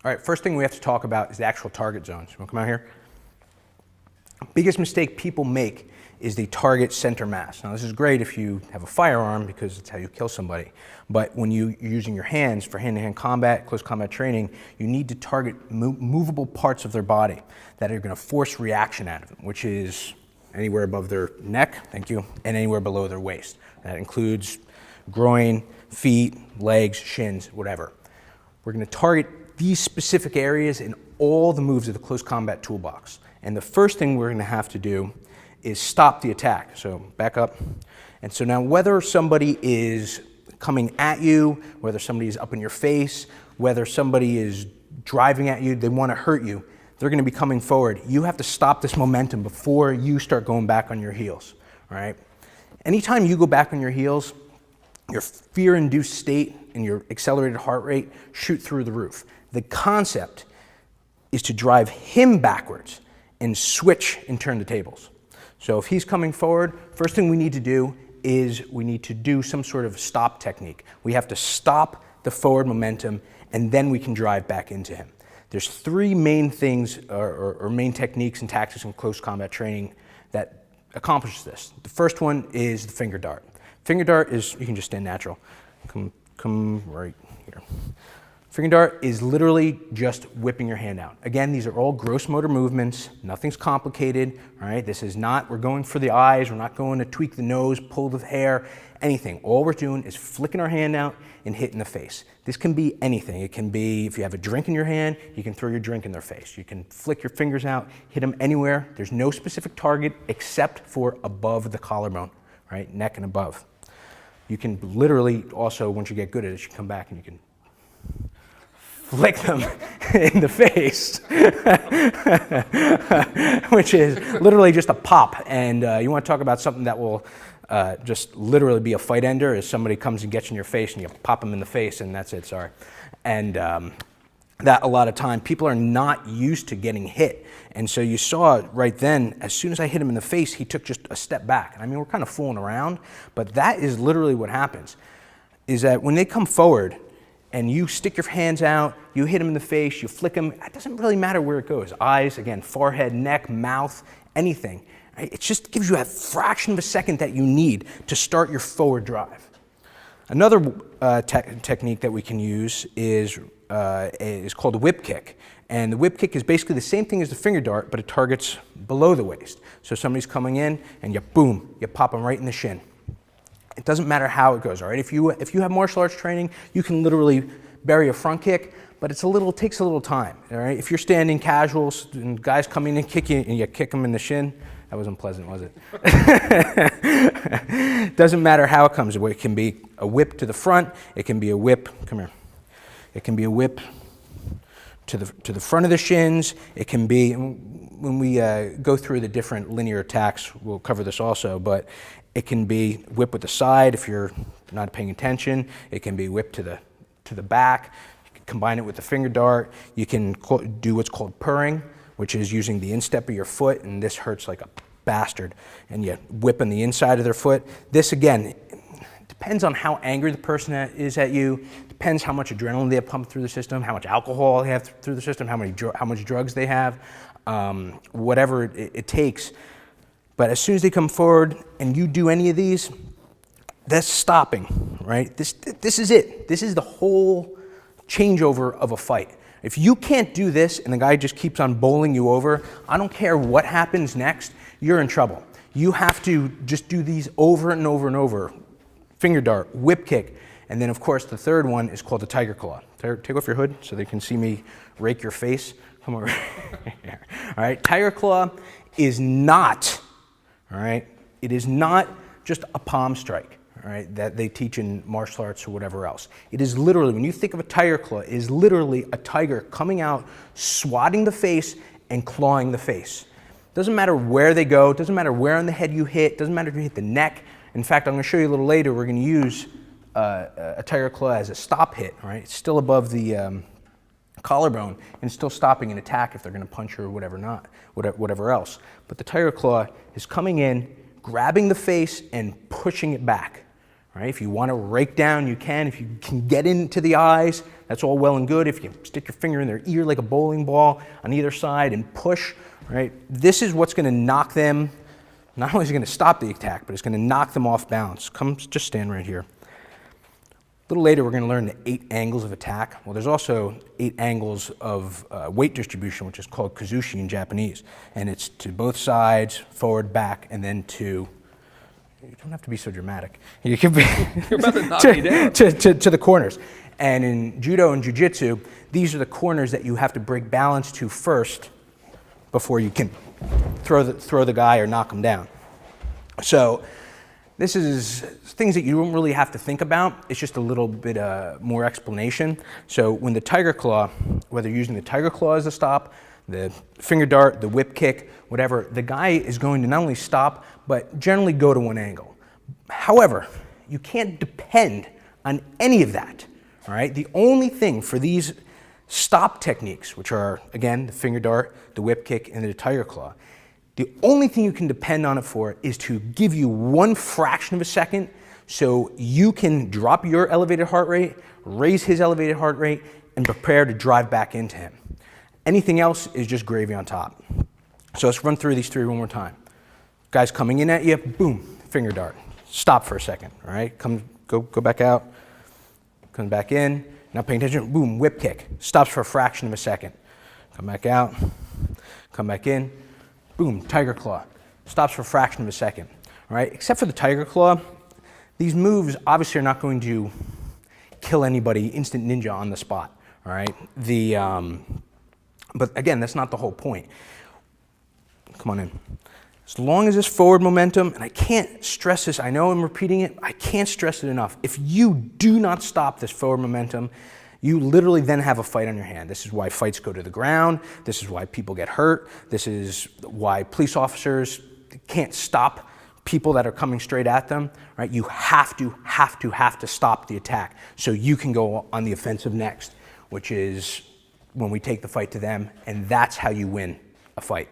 All right, first thing we have to talk about is the actual target zones. You want to come out here? Biggest mistake people make is the target center mass. Now this is great if you have a firearm because it's how you kill somebody. But when you're using your hands for hand-to-hand combat, close combat training, you need to target movable parts of their body that are going to force reaction out of them, which is anywhere above their neck, thank you, and anywhere below their waist. That includes groin, feet, legs, shins, whatever. We're going to target these specific areas in all the moves of the close combat toolbox. And the first thing we're going to have to do is stop the attack. So back up. And so now whether somebody is coming at you, whether somebody is up in your face, whether somebody is driving at you, they want to hurt you, they're going to be coming forward. You have to stop this momentum before you start going back on your heels. All right? Anytime you go back on your heels, your fear-induced state and your accelerated heart rate shoot through the roof. The concept is to drive him backwards and switch and turn the tables. So if he's coming forward, first thing we need to do is we need to do some sort of stop technique. We have to stop the forward momentum and then we can drive back into him. There's three main things or main techniques and tactics in close combat training that accomplish this. The first one is the finger dart. Finger dart is, you can just stand natural. Come right here. Finger dart is literally just whipping your hand out. Again, these are all gross motor movements. Nothing's complicated, all right? This is not, we're going for the eyes. We're not going to tweak the nose, pull the hair, anything. All we're doing is flicking our hand out and hitting the face. This can be anything. It can be, if you have a drink in your hand, you can throw your drink in their face. You can flick your fingers out, hit them anywhere. There's no specific target except for above the collarbone, right? Neck and above. You can literally also, once you get good at it, you can come back and you can flick them in the face, which is literally just a pop. And you want to talk about something that will just literally be a fight ender is somebody comes and gets in your face and you pop them in the face and that's it, sorry. And that a lot of time, people are not used to getting hit. And so you saw right then, as soon as I hit him in the face, he took just a step back. I mean, we're kind of fooling around, but that is literally what happens, is that when they come forward, and you stick your hands out, you hit them in the face, you flick them, it doesn't really matter where it goes. Eyes, again, forehead, neck, mouth, anything. Right? It just gives you a fraction of a second that you need to start your forward drive. Another technique that we can use is called a whip kick. And the whip kick is basically the same thing as the finger dart, but it targets below the waist. So somebody's coming in and you boom, you pop them right in the shin. It doesn't matter how it goes, all right? If you have martial arts training, you can literally bury a front kick, but it takes a little time, all right? If you're standing casual and guys come in and kick you and you kick them in the shin, that wasn't pleasant, was it? Doesn't matter how it comes. It can be a whip to the front. It can be a whip, come here. It can be a whip to the front of the shins. It can be, when we go through the different linear attacks, we'll cover this also, but it can be whip with the side if you're not paying attention. It can be whip to the back. You can combine it with the finger dart. You can do what's called purring, which is using the instep of your foot, and this hurts like a bastard, and you whip on the inside of their foot. This, again, depends on how angry the person is at you, depends how much adrenaline they have pumped through the system, how much alcohol they have through the system, how much drugs they have, whatever it takes. But as soon as they come forward and you do any of these, that's stopping, right? This is it. This is the whole changeover of a fight. If you can't do this and the guy just keeps on bowling you over, I don't care what happens next, you're in trouble. You have to just do these over and over and over. Finger dart, whip kick, and then of course the third one is called the tiger claw. Take off your hood so they can see me rake your face. Come over here. All right, tiger claw is not, all right, it is not just a palm strike, all right, that they teach in martial arts or whatever else. It is literally, when you think of a tiger claw, it is literally a tiger coming out, swatting the face and clawing the face. Doesn't matter where they go, doesn't matter where on the head you hit, doesn't matter if you hit the neck. In fact, I'm going to show you a little later, we're going to use a tiger claw as a stop hit, all right? It's still above the collarbone and still stopping an attack if they're going to punch you or whatever else. But the tiger claw is coming in, grabbing the face and pushing it back, Right? If you want to rake down, you can. If you can get into the eyes, that's all well and good. If you stick your finger in their ear like a bowling ball on either side and push, right? This is what's going to knock them. Not only is it going to stop the attack, but it's going to knock them off balance. Come, just stand right here. A little later, we're going to learn the 8 angles of attack. Well, there's also 8 angles of weight distribution, which is called kazushi in Japanese. And it's to both sides, forward, back, and then to, you don't have to be so dramatic. You can be You're about to knock me down. to the corners. And in judo and jiu-jitsu, these are the corners that you have to break balance to first before you can throw the guy or knock him down. So this is things that you don't really have to think about. It's just a little bit more explanation. So when the tiger claw, whether you're using the tiger claw as a stop, the finger dart, the whip kick, whatever, the guy is going to not only stop, but generally go to one angle. However, you can't depend on any of that, all right? The only thing for these stop techniques, which are, again, the finger dart, the whip kick, and the tiger claw, the only thing you can depend on it for is to give you one fraction of a second so you can drop your elevated heart rate, raise his elevated heart rate, and prepare to drive back into him. Anything else is just gravy on top. So let's run through these 3 one more time. Guy's coming in at you, boom, finger dart. Stop for a second, all right? Go back out, comes back in, now paying attention, boom, whip kick. Stops for a fraction of a second. Come back out, come back in, boom, tiger claw. Stops for a fraction of a second, all right? Except for the tiger claw, these moves obviously are not going to kill anybody, instant ninja on the spot, all right? But again, that's not the whole point. Come on in. As long as this forward momentum, and I can't stress this, I know I'm repeating it, I can't stress it enough. If you do not stop this forward momentum, you literally then have a fight on your hand. This is why fights go to the ground. This is why people get hurt. This is why police officers can't stop people that are coming straight at them, right? You have to stop the attack so you can go on the offensive next, which is when we take the fight to them, and that's how you win a fight.